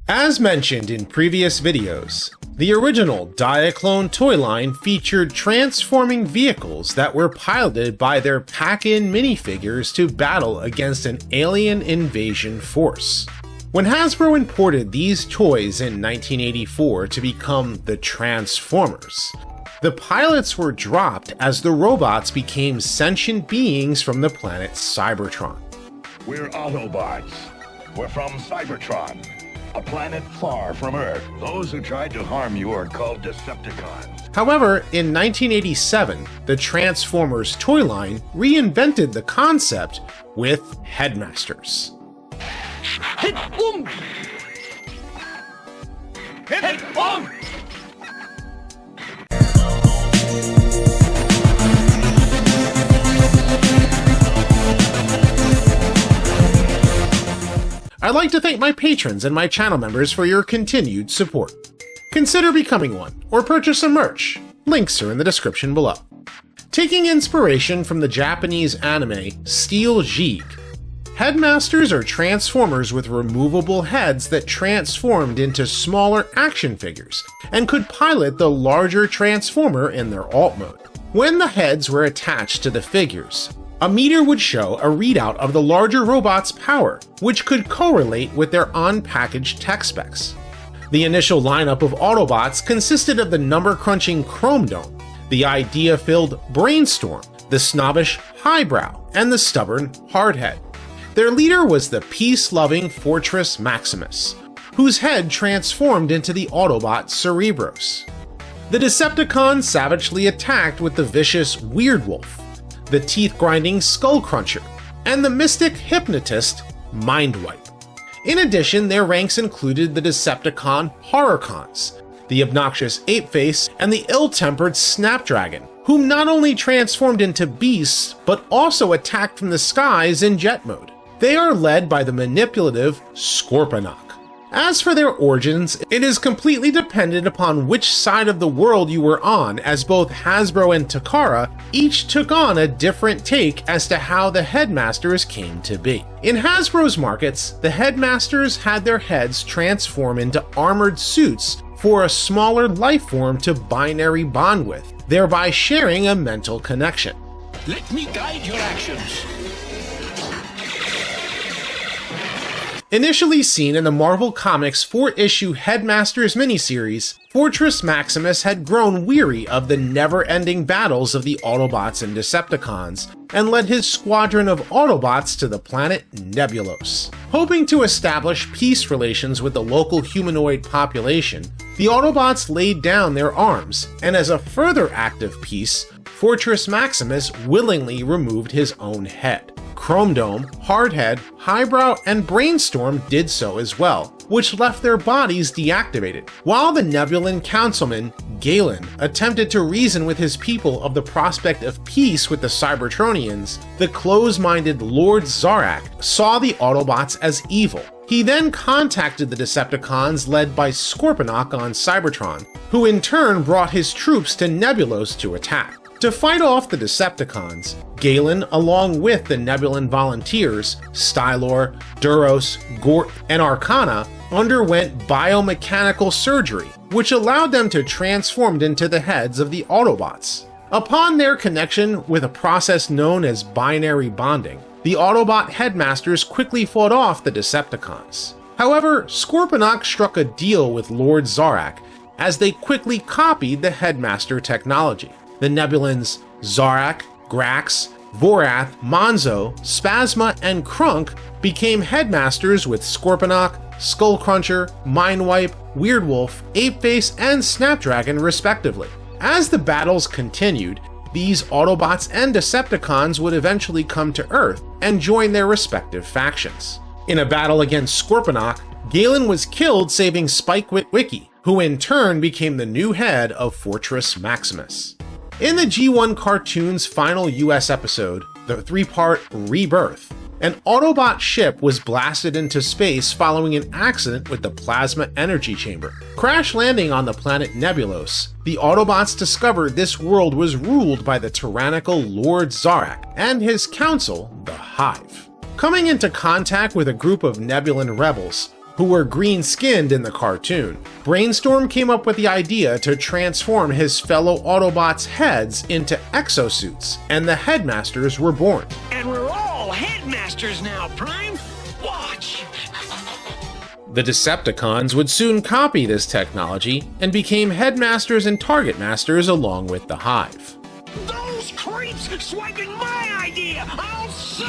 As mentioned in previous videos, the original Diaclone toy line featured transforming vehicles that were piloted by their pack-in minifigures to battle against an alien invasion force. When Hasbro imported these toys in 1984 to become the Transformers, the pilots were dropped as the robots became sentient beings from the planet Cybertron. We're Autobots. We're from Cybertron, a planet far from Earth. Those who tried to harm you are called Decepticons. However, in 1987, the Transformers toy line reinvented the concept with Headmasters. Hit boom! Hit boom! I'd like to thank my patrons and my channel members for your continued support. Consider becoming one, or purchase some merch. Links are in the description below. Taking inspiration from the Japanese anime Steel Jeeg, Headmasters are Transformers with removable heads that transformed into smaller action figures, and could pilot the larger Transformer in their alt mode. When the heads were attached to the figures, a meter would show a readout of the larger robot's power, which could correlate with their unpackaged tech specs. The initial lineup of Autobots consisted of the number-crunching Chrome Dome, the idea-filled Brainstorm, the snobbish Highbrow, and the stubborn Hardhead. Their leader was the peace-loving Fortress Maximus, whose head transformed into the Autobot Cerebros. The Decepticon savagely attacked with the vicious Weirdwolf, the teeth-grinding Skullcruncher, and the mystic hypnotist Mindwipe. In addition, their ranks included the Decepticon Horrorcons, the obnoxious Apeface, and the ill-tempered Snapdragon, whom not only transformed into beasts, but also attacked from the skies in jet mode. They are led by the manipulative Scorponok. As for their origins, it is completely dependent upon which side of the world you were on, as both Hasbro and Takara each took on a different take as to how the Headmasters came to be. In Hasbro's markets, the Headmasters had their heads transform into armored suits for a smaller life form to binary bond with, thereby sharing a mental connection. Let me guide your actions. Initially seen in the Marvel Comics 4-issue Headmasters miniseries, Fortress Maximus had grown weary of the never-ending battles of the Autobots and Decepticons, and led his squadron of Autobots to the planet Nebulos. Hoping to establish peace relations with the local humanoid population, the Autobots laid down their arms, and as a further act of peace, Fortress Maximus willingly removed his own head. Chrome Dome, Hardhead, Highbrow, and Brainstorm did so as well, which left their bodies deactivated. While the Nebulan councilman, Galen, attempted to reason with his people of the prospect of peace with the Cybertronians, the close-minded Lord Zarak saw the Autobots as evil. He then contacted the Decepticons led by Scorponok on Cybertron, who in turn brought his troops to Nebulos to attack. To fight off the Decepticons, Galen, along with the Nebulan volunteers, Stylor, Duros, Gort, and Arcana, underwent biomechanical surgery, which allowed them to transform into the heads of the Autobots. Upon their connection with a process known as binary bonding, the Autobot Headmasters quickly fought off the Decepticons. However, Scorponok struck a deal with Lord Zarak, as they quickly copied the Headmaster technology. The Nebulans Zarak, Grax, Vorath, Monzo, Spasma, and Krunk became Headmasters with Scorponok, Skullcruncher, Mindwipe, Weirdwolf, Apeface, and Snapdragon respectively. As the battles continued, these Autobots and Decepticons would eventually come to Earth and join their respective factions. In a battle against Scorponok, Galen was killed saving Spikewit Wiki, who in turn became the new head of Fortress Maximus. In the G1 cartoon's final US episode, the 3-part Rebirth, an Autobot ship was blasted into space following an accident with the plasma energy chamber. Crash landing on the planet Nebulos, the Autobots discovered this world was ruled by the tyrannical Lord Zarak and his council, the Hive. Coming into contact with a group of Nebulan rebels, who were green-skinned in the cartoon. Brainstorm came up with the idea to transform his fellow Autobots' heads into exosuits, and the Headmasters were born. And we're all Headmasters now, Prime! Watch! The Decepticons would soon copy this technology and became Headmasters and Target Masters along with the Hive. Those creeps swiping my idea! I'll sue!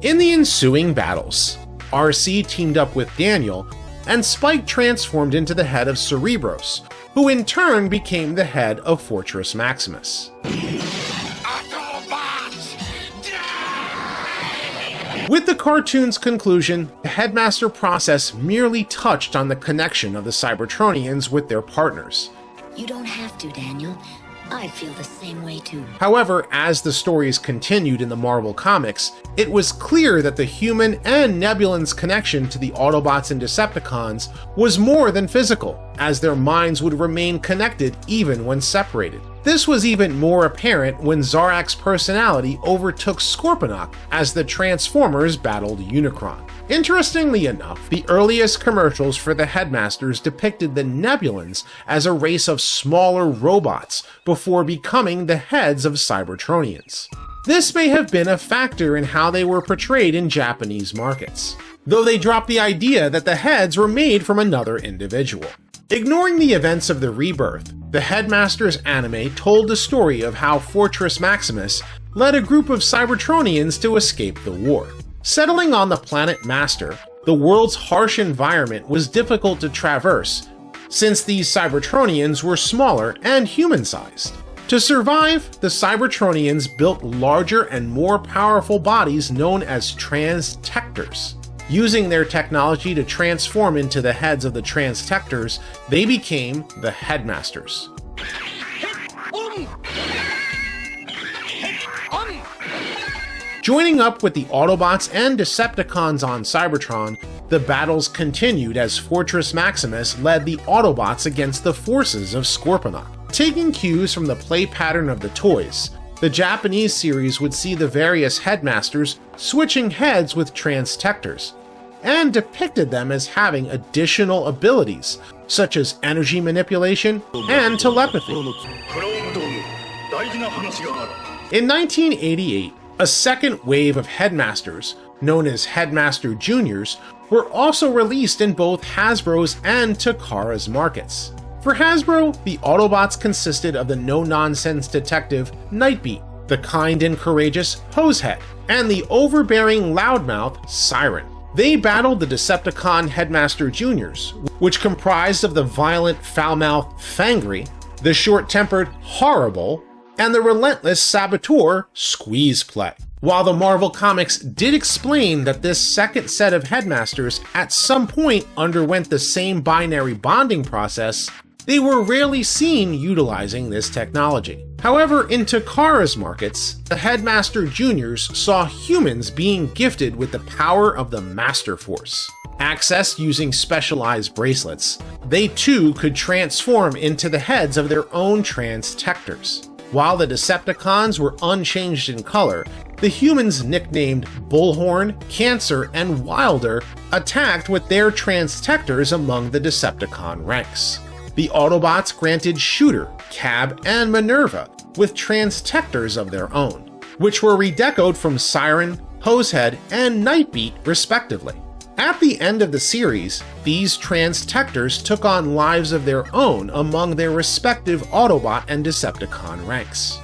In the ensuing battles, RC teamed up with Daniel, and Spike transformed into the head of Cerebros, who in turn became the head of Fortress Maximus. Autobots! Die! With the cartoon's conclusion, the Headmaster process merely touched on the connection of the Cybertronians with their partners. You don't have to, Daniel. I feel the same way too. However, as the stories continued in the Marvel Comics, it was clear that the human and Nebulan's connection to the Autobots and Decepticons was more than physical, as their minds would remain connected even when separated. This was even more apparent when Zarak's personality overtook Scorponok as the Transformers battled Unicron. Interestingly enough, the earliest commercials for the Headmasters depicted the Nebulans as a race of smaller robots before becoming the heads of Cybertronians. This may have been a factor in how they were portrayed in Japanese markets, though they dropped the idea that the heads were made from another individual. Ignoring the events of the Rebirth, the Headmasters anime told the story of how Fortress Maximus led a group of Cybertronians to escape the war. Settling on the planet Master, the world's harsh environment was difficult to traverse, since these Cybertronians were smaller and human-sized. To survive, the Cybertronians built larger and more powerful bodies known as Transtectors. Using their technology to transform into the heads of the Transtectors, they became the Headmasters. Joining up with the Autobots and Decepticons on Cybertron, the battles continued as Fortress Maximus led the Autobots against the forces of Scorponok. Taking cues from the play pattern of the toys, the Japanese series would see the various Headmasters switching heads with Transtectors, and depicted them as having additional abilities, such as energy manipulation and telepathy. In 1988, a second wave of Headmasters, known as Headmaster Juniors, were also released in both Hasbro's and Takara's markets. For Hasbro, the Autobots consisted of the no-nonsense detective Nightbeat, the kind and courageous Hosehead, and the overbearing loudmouth Siren. They battled the Decepticon Headmaster Juniors, which comprised of the violent foul-mouthed Fangry, the short-tempered Horrible, and the relentless saboteur Squeezeplay. While the Marvel Comics did explain that this second set of Headmasters at some point underwent the same binary bonding process, they were rarely seen utilizing this technology. However, in Takara's markets, the Headmaster Juniors saw humans being gifted with the power of the Master Force. Accessed using specialized bracelets, they too could transform into the heads of their own Transtectors. While the Decepticons were unchanged in color, the humans nicknamed Bullhorn, Cancer, and Wilder attacked with their Transtectors among the Decepticon ranks. The Autobots granted Shooter, Cab, and Minerva with Transtectors of their own, which were redecoed from Siren, Hosehead, and Nightbeat respectively. At the end of the series, these Transtectors took on lives of their own among their respective Autobot and Decepticon ranks.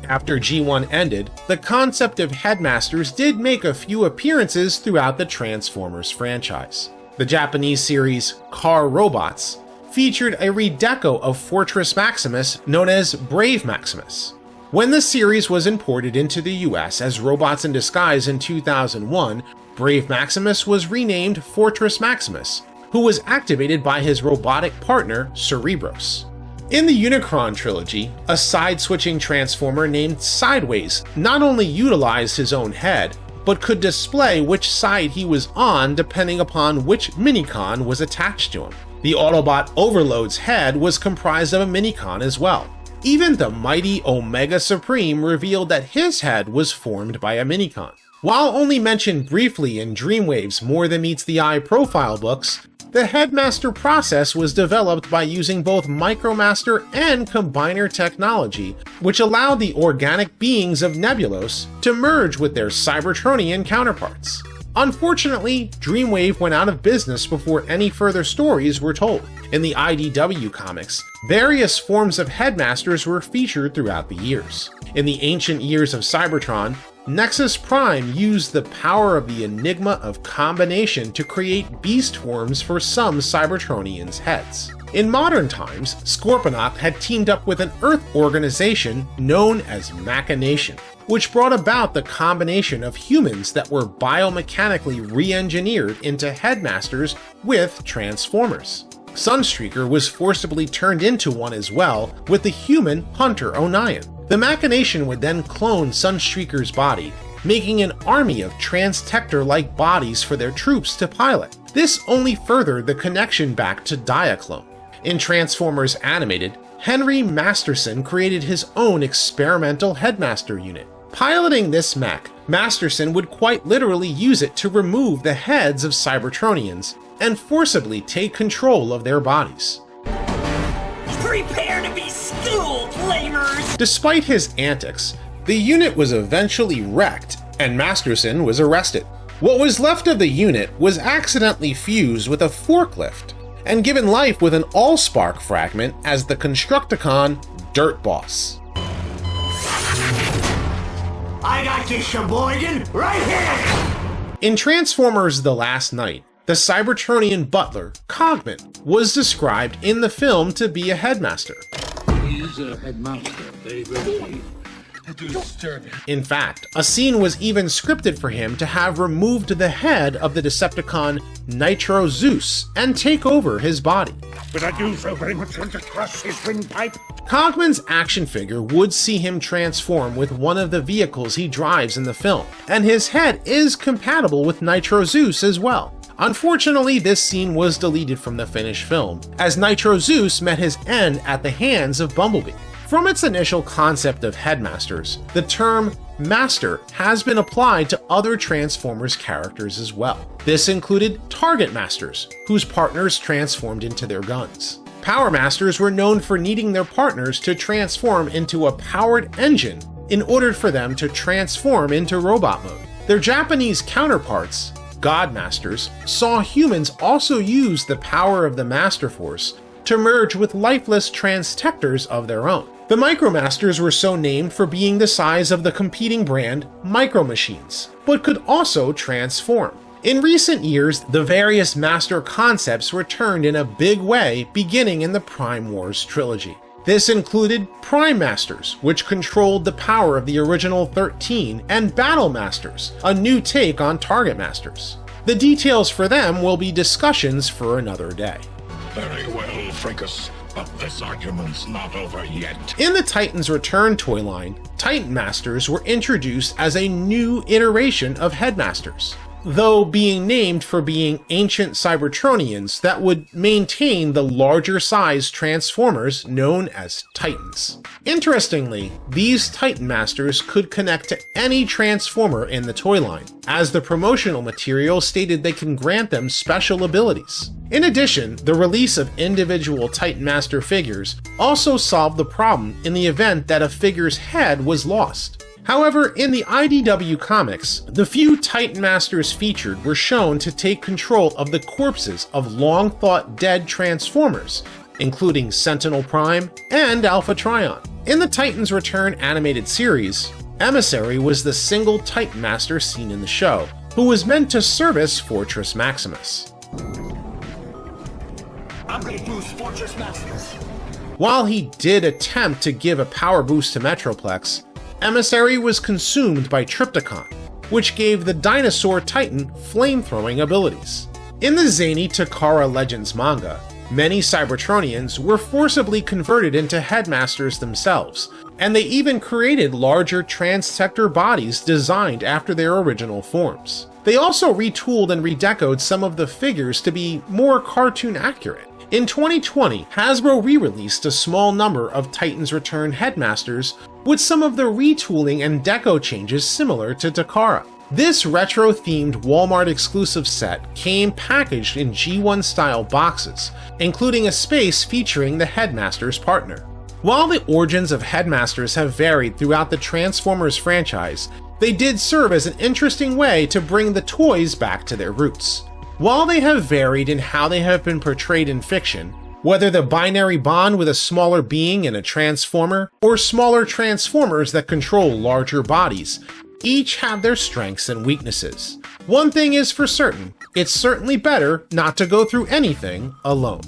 After G1 ended, the concept of Headmasters did make a few appearances throughout the Transformers franchise. The Japanese series Car Robots featured a redeco of Fortress Maximus known as Brave Maximus. When the series was imported into the US as Robots in Disguise in 2001, Brave Maximus was renamed Fortress Maximus, who was activated by his robotic partner, Cerebros. In the Unicron trilogy, a side-switching Transformer named Sideways not only utilized his own head, but could display which side he was on depending upon which Minicon was attached to him. The Autobot Overload's head was comprised of a Minicon as well. Even the mighty Omega Supreme revealed that his head was formed by a Minicon. While only mentioned briefly in Dreamwave's More Than Meets the Eye profile books, the Headmaster process was developed by using both Micromaster and Combiner technology, which allowed the organic beings of Nebulos to merge with their Cybertronian counterparts. Unfortunately, Dreamwave went out of business before any further stories were told. In the IDW comics, various forms of Headmasters were featured throughout the years. In the ancient years of Cybertron, Nexus Prime used the power of the Enigma of Combination to create beast forms for some Cybertronians' heads. In modern times, Scorponok had teamed up with an Earth organization known as Machination, which brought about the combination of humans that were biomechanically re-engineered into Headmasters with Transformers. Sunstreaker was forcibly turned into one as well, with the human Hunter Onion. The Machination would then clone Sunstreaker's body, making an army of Transtector-like bodies for their troops to pilot. This only furthered the connection back to Diaclone. In Transformers Animated, Henry Masterson created his own experimental Headmaster unit. Piloting this mech, Masterson would quite literally use it to remove the heads of Cybertronians and forcibly take control of their bodies. Prepare to be schooled, flamers! Despite his antics, the unit was eventually wrecked and Masterson was arrested. What was left of the unit was accidentally fused with a forklift and given life with an Allspark fragment as the Constructicon Dirt Boss. I got this Sheboygan right here! In Transformers The Last Knight, the Cybertronian butler, Cogman, was described in the film to be a Headmaster. He's a Headmaster, they really disturbing. In fact, a scene was even scripted for him to have removed the head of the Decepticon Nitro Zeus and take over his body. But I do so very much want to crush his windpipe. Cogman's action figure would see him transform with one of the vehicles he drives in the film, and his head is compatible with Nitro Zeus as well. Unfortunately, this scene was deleted from the finished film, as Nitro Zeus met his end at the hands of Bumblebee. From its initial concept of Headmasters, the term Master has been applied to other Transformers characters as well. This included Target Masters, whose partners transformed into their guns. Power Masters were known for needing their partners to transform into a powered engine in order for them to transform into robot mode. Their Japanese counterparts, God Masters, saw humans also use the power of the Master Force to merge with lifeless Transtectors of their own. The Micromasters were so named for being the size of the competing brand Micro Machines, but could also transform. In recent years, the various Master concepts returned in a big way beginning in the Prime Wars trilogy. This included Prime Masters, which controlled the power of the original 13, and Battle Masters, a new take on Target Masters. The details for them will be discussions for another day. Very well, Fracas, but this argument's not over yet. In the Titans Return toy line, Titan Masters were introduced as a new iteration of Headmasters, though being named for being ancient Cybertronians that would maintain the larger size Transformers known as Titans. Interestingly, these Titan Masters could connect to any Transformer in the toy line, as the promotional material stated they can grant them special abilities. In addition, the release of individual Titan Master figures also solved the problem in the event that a figure's head was lost. However, in the IDW comics, the few Titan Masters featured were shown to take control of the corpses of long-thought-dead Transformers, including Sentinel Prime and Alpha Trion. In the Titans Return animated series, Emissary was the single Titan Master seen in the show, who was meant to service Fortress Maximus. I'm gonna use Fortress Maximus. While he did attempt to give a power boost to Metroplex, Emissary was consumed by Trypticon, which gave the Dinosaur Titan flame-throwing abilities. In the zany Takara Legends manga, many Cybertronians were forcibly converted into Headmasters themselves, and they even created larger Transtector bodies designed after their original forms. They also retooled and redecoed some of the figures to be more cartoon accurate. In 2020, Hasbro re-released a small number of Titans Return Headmasters with some of the retooling and deco changes similar to Takara. This retro-themed Walmart-exclusive set came packaged in G1-style boxes, including a space featuring the Headmaster's partner. While the origins of Headmasters have varied throughout the Transformers franchise, they did serve as an interesting way to bring the toys back to their roots. While they have varied in how they have been portrayed in fiction, whether the binary bond with a smaller being in a Transformer, or smaller Transformers that control larger bodies, each have their strengths and weaknesses. One thing is for certain, it's certainly better not to go through anything alone.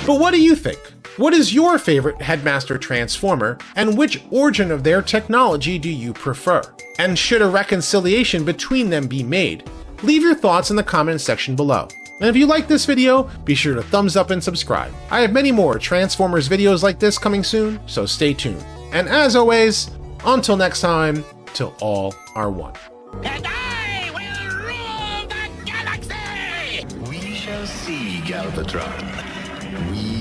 But what do you think? What is your favorite Headmaster Transformer, and which origin of their technology do you prefer? And should a reconciliation between them be made? Leave your thoughts in the comments section below. And if you like this video, be sure to thumbs up and subscribe. I have many more Transformers videos like this coming soon, so stay tuned. And as always, until next time, till all are one. And I will rule the galaxy! We shall see, Galvatron. We